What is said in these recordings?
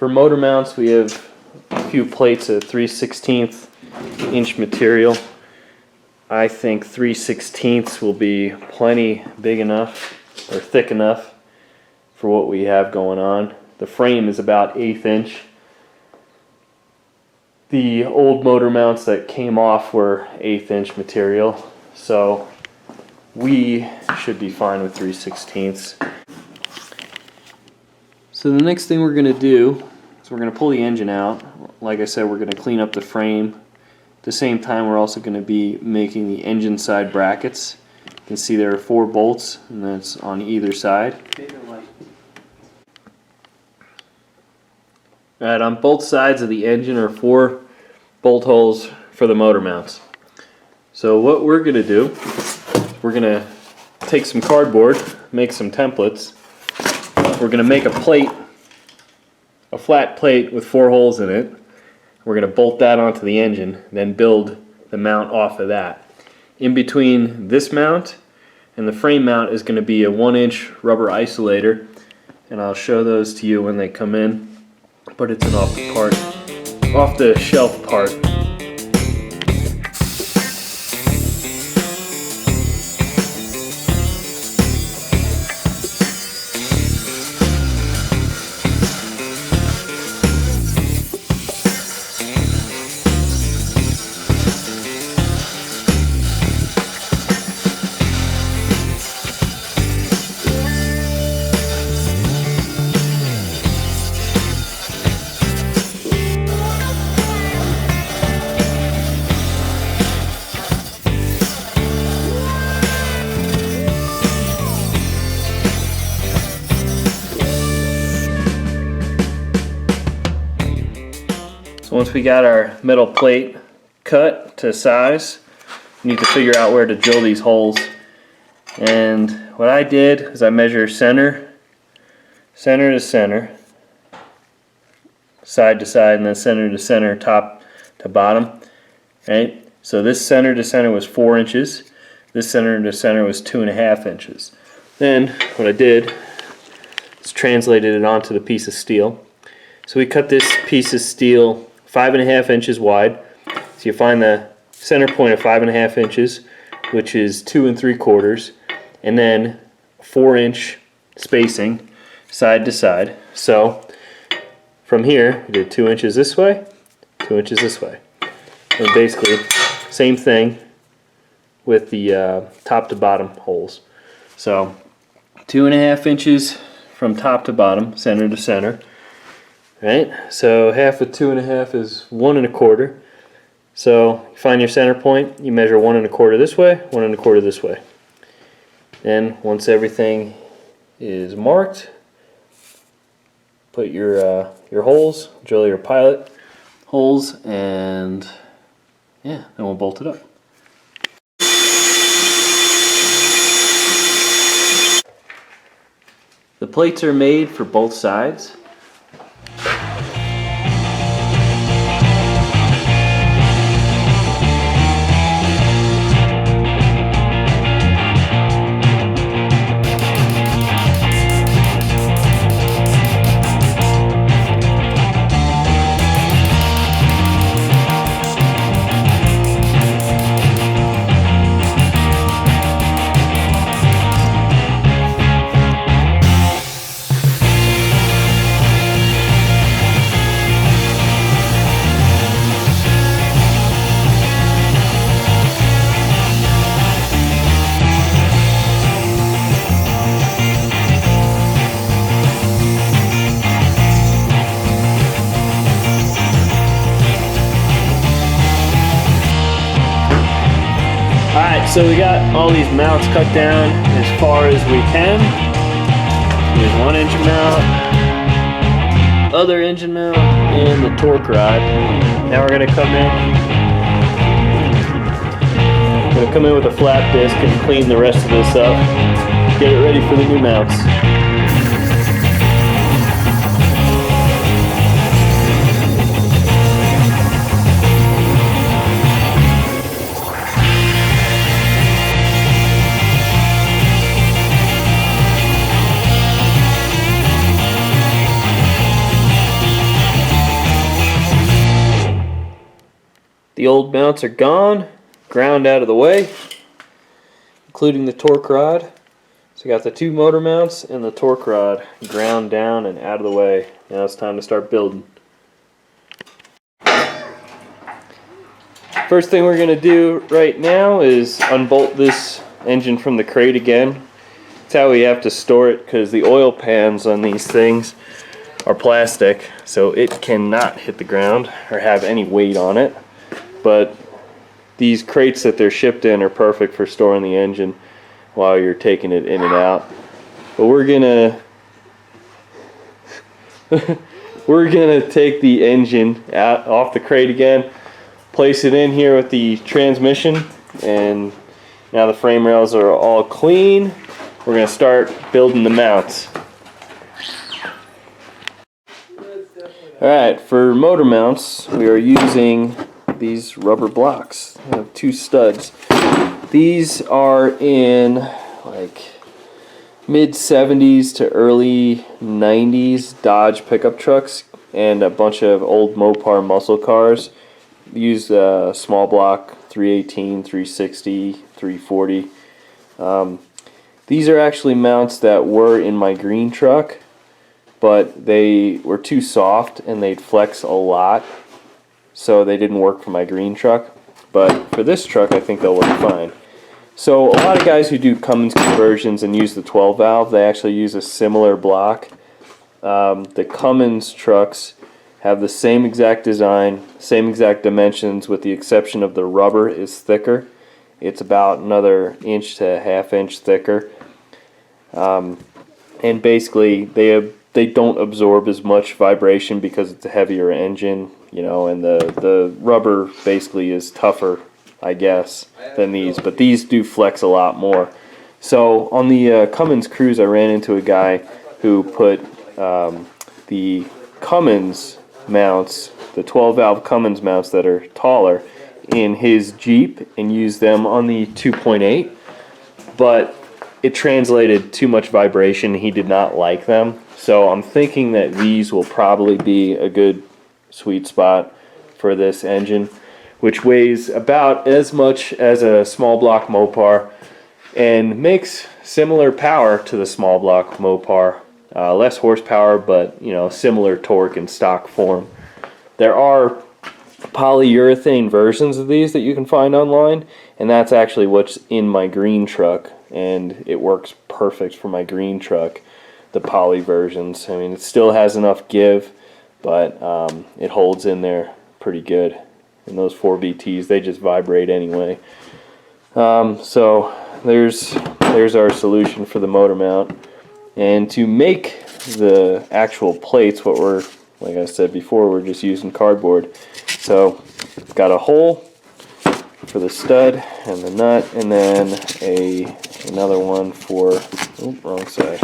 For motor mounts, we have a few plates of 3/16 inch material. I think 3/16 will be plenty big enough or thick enough for what we have going on. The frame is about 1/8 inch. The old motor mounts that came off were 1/8 inch material, so we should be fine with 3/16. So the next thing we're going to do is we're going to pull the engine out. Like I said, we're going to clean up the frame. At the same time, we're also going to be making the engine side brackets. You can see there are 4 bolts, and that's on either side. Alright, on both sides of the engine are 4 bolt holes for the motor mounts. So what we're going to do, we're going to take some cardboard, make some templates. We're going to make a plate, a flat plate with 4 holes in it. We're going to bolt that onto the engine, then build the mount off of that. In between this mount and the frame mount is going to be a 1-inch rubber isolator, and I'll show those to you when they come in. But it's an off the shelf part. Once we got our metal plate cut to size, we need to figure out where to drill these holes. And what I did is I measure center to center, side to side, and then center to center, top to bottom. Right? So this center to center was 4 inches. This center to center was 2.5 inches. Then what I did is translated it onto the piece of steel. So we cut this piece of steel 5.5 inches wide. So you find the center point of 5.5 inches, which is 2 3/4, and then 4-inch spacing side to side. So from here, we did 2 inches this way, 2 inches this way. And basically, same thing with the top to bottom holes. So 2.5 inches from top to bottom, center to center. Right, so half of 2.5 is 1 1/4. So you find your center point, you measure 1 1/4 this way, 1 1/4 this way. Then once everything is marked, put your holes, drill your pilot holes, and yeah, then we'll bolt it up. The plates are made for both sides. So we got all these mounts cut down as far as we can. Here's 1 inch mount, other engine mount, and the torque rod. Now we're gonna come in with a flat disc and clean the rest of this up. Get it ready for the new mounts. The old mounts are gone, ground out of the way, including the torque rod. So we got the 2 motor mounts and the torque rod ground down and out of the way. Now it's time to start building. First thing we're going to do right now is unbolt this engine from the crate again. That's how we have to store it, because the oil pans on these things are plastic, so it cannot hit the ground or have any weight on it. But these crates that they're shipped in are perfect for storing the engine while you're taking it in and out. But we're gonna take the engine out off the crate again, place it in here with the transmission, and now the frame rails are all clean. We're gonna start building the mounts. Alright, for motor mounts we are using these rubber blocks. I have 2 studs. These are in like mid-70s to early 90s Dodge pickup trucks and a bunch of old Mopar muscle cars. Use small block 318, 360, 340. These are actually mounts that were in my green truck, but they were too soft and they'd flex a lot, so they didn't work for my green truck. But for this truck I think they'll work fine. So a lot of guys who do Cummins conversions and use the 12 valve, they actually use a similar block. The Cummins trucks have the same exact design, same exact dimensions, with the exception of the rubber is thicker. It's about another inch to a half inch thicker. And basically they don't absorb as much vibration because it's a heavier engine, you know, and the rubber basically is tougher, I guess, than these, but these do flex a lot more. So on the Cummins Cruise, I ran into a guy who put the Cummins mounts, the 12 valve Cummins mounts that are taller, in his Jeep and used them on the 2.8, but it translated too much vibration. He did not like them. So I'm thinking that these will probably be a good sweet spot for this engine, which weighs about as much as a small block Mopar and makes similar power to the small block Mopar. Less horsepower, but you know, similar torque and stock form. There are polyurethane versions of these that you can find online, and that's actually what's in my green truck, and it works perfect for my green truck, the poly versions. I mean, it still has enough give, but it holds in there pretty good. And those 4BTs, they just vibrate anyway. So there's our solution for the motor mount. And to make the actual plates, what we're, like I said before, we're just using cardboard. So got a hole for the stud and the nut, and then another one for, oh, wrong side.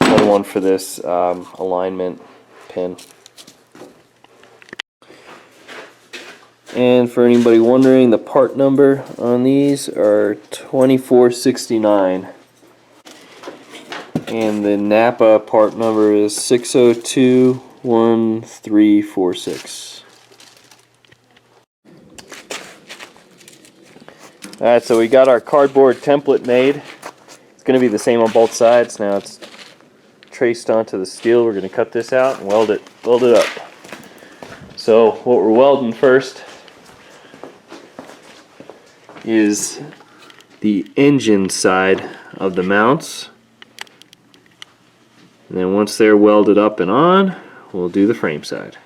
Another one for this alignment pin. And for anybody wondering, the part number on these are 2469. And the Napa part number is 6021346. Alright, so we got our cardboard template made. It's going to be the same on both sides. Now it's traced onto the steel. We're going to cut this out and weld it up. So what we're welding first is the engine side of the mounts, and then once they're welded up and on, we'll do the frame side.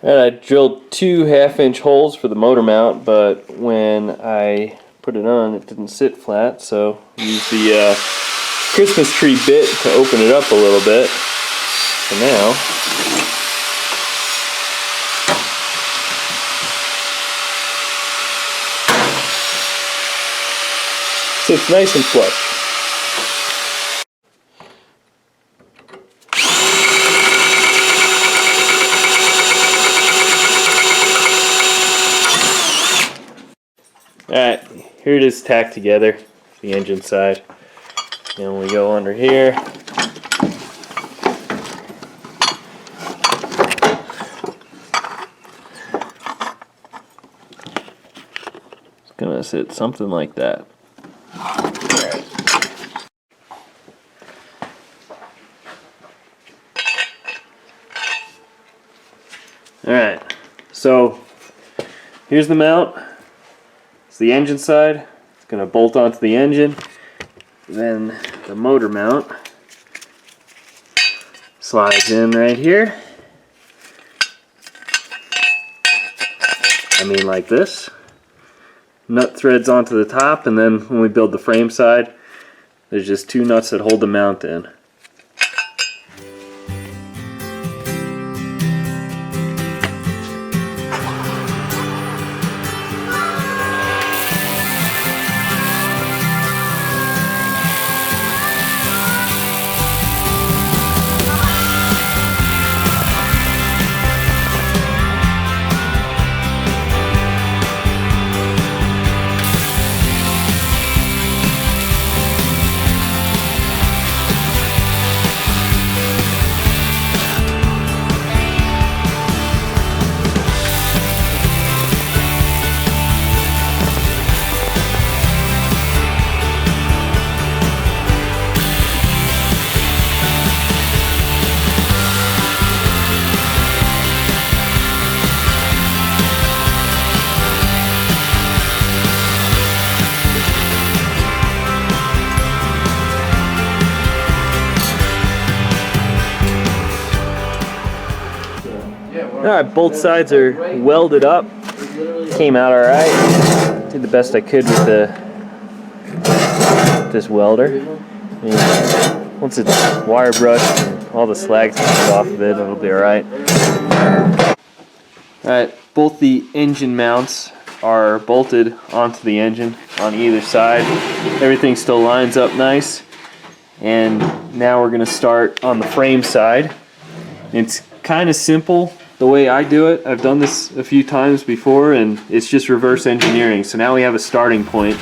And I drilled 2 1/2-inch holes for the motor mount, but when I put it on, it didn't sit flat, so I used the Christmas tree bit to open it up a little bit. So now, sits nice and flush. Alright, here it is tacked together, the engine side. And we go under here. It's gonna sit something like that. Alright, so here's the mount. It's the engine side. It's going to bolt onto the engine. Then the motor mount slides in right here. I mean like this. Nut threads onto the top, and then when we build the frame side, there's just 2 nuts that hold the mount in. Alright, both sides are welded up. Came out alright. Did the best I could with this welder. And once it's wire brushed and all the slags come off of it, it'll be alright. Alright, both the engine mounts are bolted onto the engine on either side. Everything still lines up nice. And now we're going to start on the frame side. It's kind of simple the way I do it. I've done this a few times before, and it's just reverse engineering. So now we have a starting point.